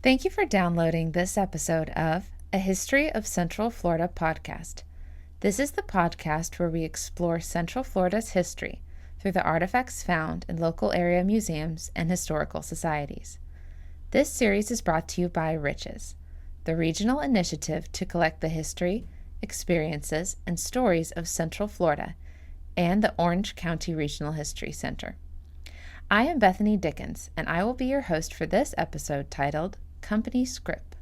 Thank you for downloading this episode of A History of Central Florida podcast. This is the podcast where we explore Central Florida's history through the artifacts found in local area museums and historical societies. This series is brought to you by Riches, the regional initiative to collect the history, experiences, and stories of Central Florida, and the Orange County Regional History Center. I am Bethany Dickens, and I will be your host for this episode titled Company Scrip.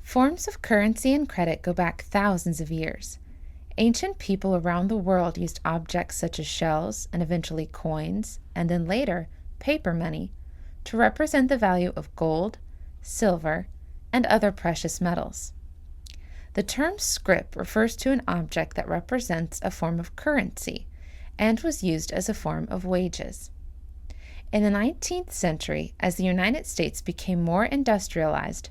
Forms of currency and credit go back thousands of years. Ancient people around the world used objects such as shells and eventually coins, and then later paper money, to represent the value of gold, silver, and other precious metals. The term scrip refers to an object that represents a form of currency and was used as a form of wages. In the 19th century, as the United States became more industrialized,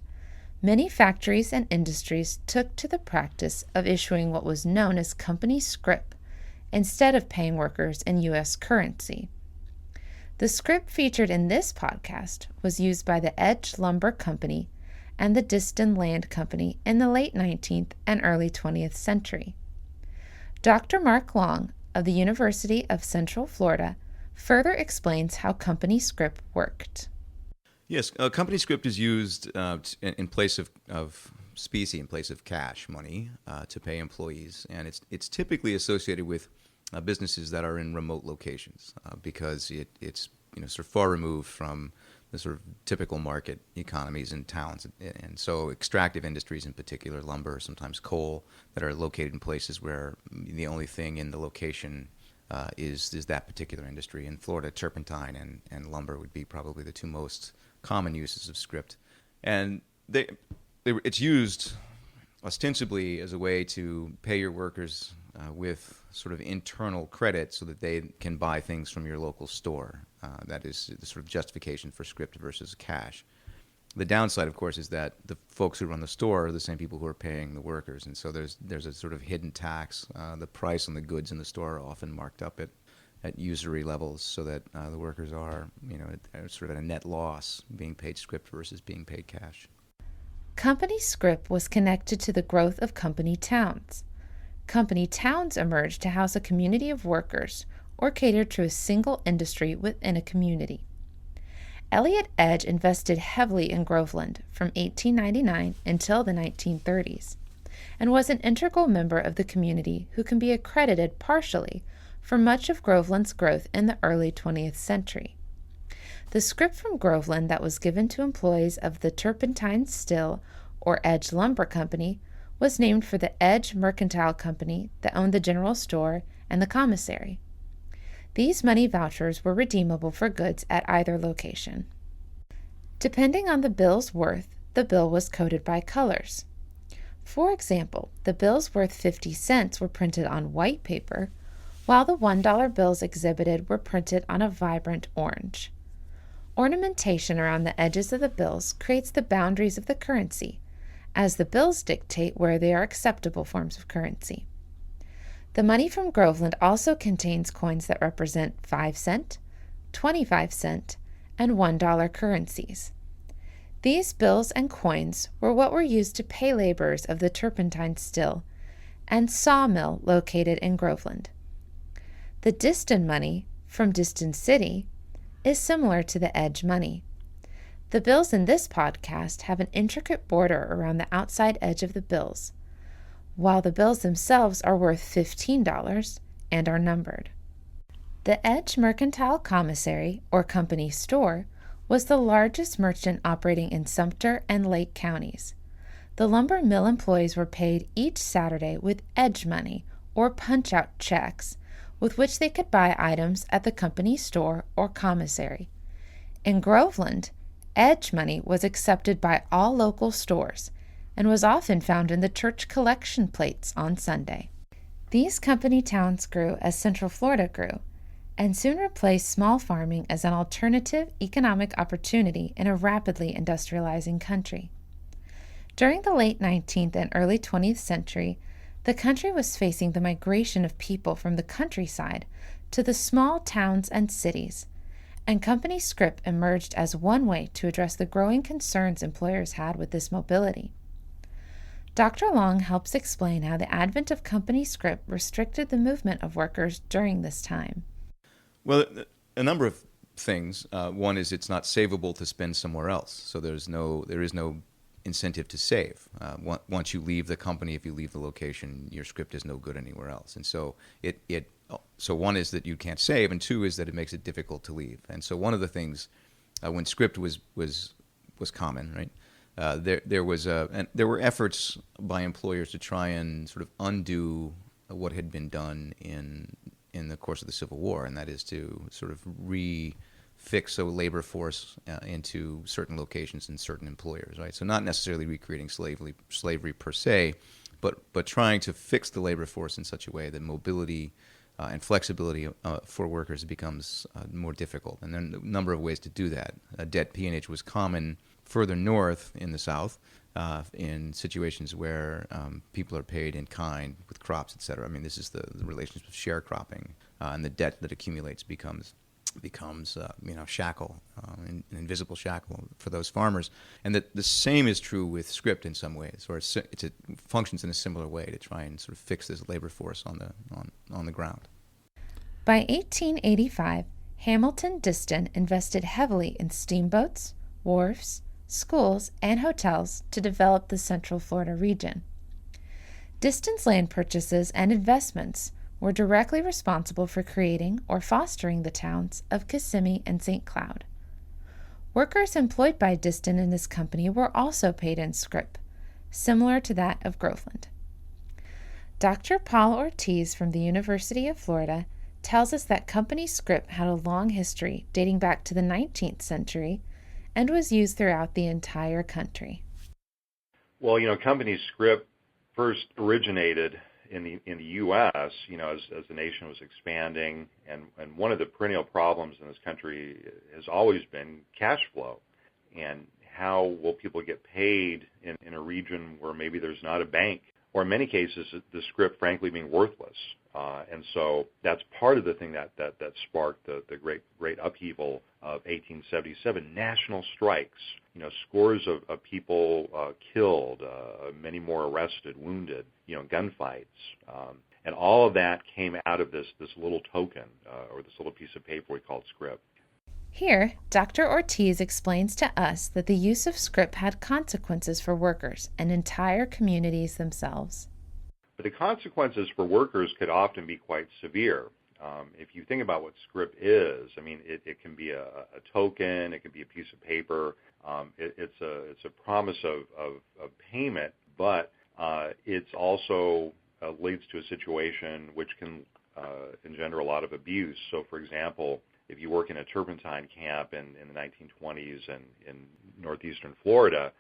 many factories and industries took to the practice of issuing what was known as company scrip instead of paying workers in U.S. currency. The scrip featured in this podcast was used by the Edge Lumber Company and the Diston Land Company in the late 19th and early 20th century. Dr. Mark Long of the University of Central Florida further explains how company scrip worked. Yes, company scrip is used in place of specie, in place of cash money to pay employees, and it's typically associated with businesses that are in remote locations because it's sort of far removed from the sort of typical market economies in towns, and so extractive industries in particular, lumber, sometimes coal, that are located in places where the only thing in the location is that particular industry. In Florida, turpentine and lumber would be probably the two most common uses of script. And it's used ostensibly as a way to pay your workers with sort of internal credit so that they can buy things from your local store. That is the sort of justification for script versus cash. The downside, of course, is that the folks who run the store are the same people who are paying the workers, and so there's a sort of hidden tax. The price on the goods in the store are often marked up at usury levels, so that the workers are sort of at a net loss, being paid script versus being paid cash. Company scrip was connected to the growth of company towns. Company towns emerged to house a community of workers or cater to a single industry within a community. Elliott Edge invested heavily in Groveland from 1899 until the 1930s, and was an integral member of the community who can be accredited partially for much of Groveland's growth in the early 20th century. The scrip from Groveland that was given to employees of the Turpentine Still or Edge Lumber Company was named for the Edge Mercantile Company that owned the general store and the commissary. These money vouchers were redeemable for goods at either location. Depending on the bill's worth, the bill was coded by colors. For example, the bills worth 50 cents were printed on white paper, while the $1 bills exhibited were printed on a vibrant orange. Ornamentation around the edges of the bills creates the boundaries of the currency, as the bills dictate where they are acceptable forms of currency. The money from Groveland also contains coins that represent 5-cent, 25-cent, and $1 currencies. These bills and coins were what were used to pay laborers of the Turpentine Still and sawmill located in Groveland. The Diston money, from Diston City, is similar to the Edge money. The bills in this podcast have an intricate border around the outside edge of the bills, while the bills themselves are worth $15 and are numbered. The Edge Mercantile Commissary, or company store, was the largest merchant operating in Sumter and Lake counties. The lumber mill employees were paid each Saturday with Edge money, or punch-out checks, with which they could buy items at the company store or commissary. In Groveland, Edge money was accepted by all local stores and was often found in the church collection plates on Sunday. These company towns grew as Central Florida grew, and soon replaced small farming as an alternative economic opportunity in a rapidly industrializing country. During the late 19th and early 20th century, the country was facing the migration of people from the countryside to the small towns and cities, And company Scrip emerged as one way to address the growing concerns employers had with this mobility. Dr. Long helps explain how the advent of company Scrip restricted the movement of workers during this time. Well, a number of things. One is it's not savable to spend somewhere else, so there is no incentive to save. Once you leave the company, if you leave the location, your script is no good anywhere else. And so so one is that you can't save, and two is that it makes it difficult to leave. And so one of the things when script was common, right? There were efforts by employers to try and sort of undo what had been done in the course of the Civil War, and that is to sort of fix a labor force into certain locations and certain employers, right? So not necessarily recreating slavery per se, but trying to fix the labor force in such a way that mobility and flexibility for workers becomes more difficult. And there are a number of ways to do that. Debt peonage was common further north in the South in situations where people are paid in kind with crops, et cetera. I mean, this is the relationship of sharecropping, and the debt that accumulates becomes shackle, an invisible shackle for those farmers. And that the same is true with script in some ways, or it functions in a similar way to try and sort of fix this labor force on the ground. By 1885, Hamilton Diston invested heavily in steamboats, wharves, schools, and hotels to develop the Central Florida region. Diston's land purchases and investments were directly responsible for creating or fostering the towns of Kissimmee and St. Cloud. Workers employed by Diston in this company were also paid in scrip, similar to that of Groveland. Dr. Paul Ortiz from the University of Florida tells us that company scrip had a long history dating back to the 19th century and was used throughout the entire country. Well, company scrip first originated in the U.S., as the nation was expanding, and one of the perennial problems in this country has always been cash flow, and how will people get paid in a region where maybe there's not a bank, or in many cases the scrip frankly being worthless, and so that's part of the thing that sparked the great upheaval of 1877, national strikes. Scores of people killed, many more arrested, wounded, gunfights. And all of that came out of this little token, or this little piece of paper we called scrip. Here, Dr. Ortiz explains to us that the use of scrip had consequences for workers and entire communities themselves. But the consequences for workers could often be quite severe. If you think about what scrip is, I mean, it can be a token, it can be a piece of paper. It's a promise of payment, but it's also leads to a situation which can engender a lot of abuse. So, for example, if you work in a turpentine camp in the 1920s and in northeastern Florida,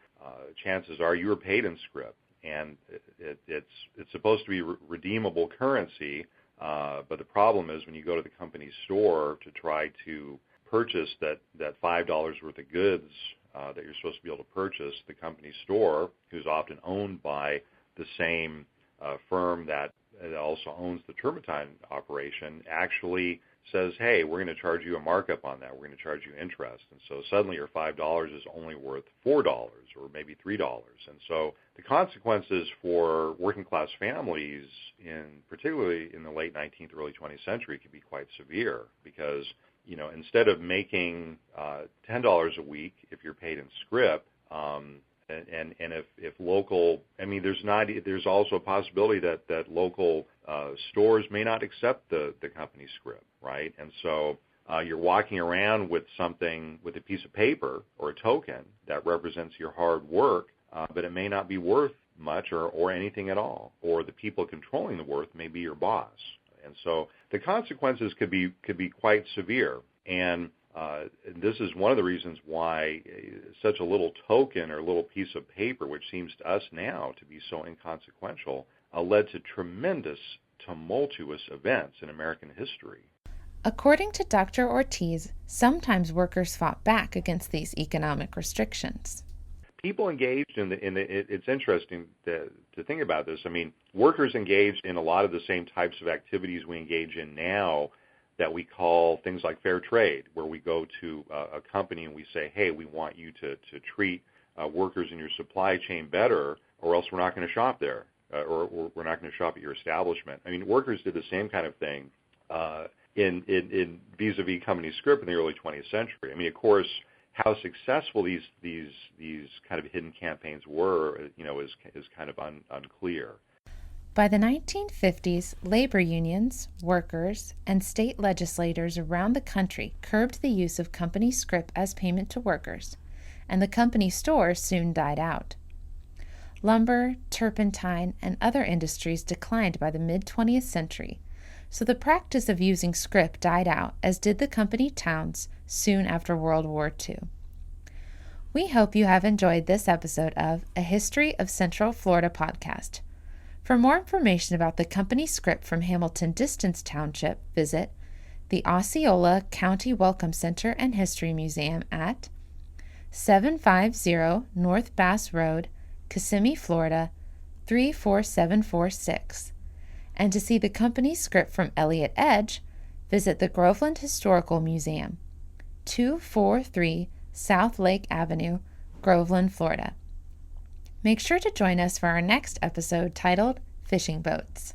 chances are you were paid in scrip, and it's supposed to be redeemable currency. But the problem is when you go to the company store to try to purchase that $5 worth of goods that you're supposed to be able to purchase, the company store, who's often owned by the same firm that also owns the turpentine operation, actually says, hey, we're going to charge you a markup on that. We're going to charge you interest. And so suddenly your $5 is only worth $4 or maybe $3. And so the consequences for working class families, particularly in the late 19th, early 20th century, could be quite severe because, instead of making $10 a week if you're paid in scrip, and if local, I mean, there's also a possibility that local stores may not accept the company scrip, right? And so you're walking around with a piece of paper or a token that represents your hard work, but it may not be worth much or anything at all, or the people controlling the worth may be your boss. And so the consequences could be quite severe. And this is one of the reasons why such a little token or little piece of paper, which seems to us now to be so inconsequential, led to tremendous tumultuous events in American history. According to Dr. Ortiz, sometimes workers fought back against these economic restrictions. People engaged it's interesting to think about this. I mean, workers engaged in a lot of the same types of activities we engage in now that we call things like fair trade, where we go to a company and we say, hey, we want you to treat workers in your supply chain better, or else we're not going to shop there, or we're not going to shop at your establishment. I mean, workers did the same kind of thing in vis-a-vis company Scrip in the early 20th century. I mean, of course, how successful these kind of hidden campaigns were, is kind of unclear. By the 1950s, labor unions, workers, and state legislators around the country curbed the use of company scrip as payment to workers, and the company store soon died out. Lumber, turpentine, and other industries declined by the mid-20th century, so the practice of using scrip died out, as did the company towns soon after World War II. We hope you have enjoyed this episode of A History of Central Florida podcast. For more information about the company scrip from Hamilton Distance Township, visit the Osceola County Welcome Center and History Museum at 750 North Bass Road, Kissimmee, Florida 34746. And to see the company scrip from Elliott Edge, visit the Groveland Historical Museum, 243 South Lake Avenue, Groveland, Florida. Make sure to join us for our next episode titled Fishing Boats.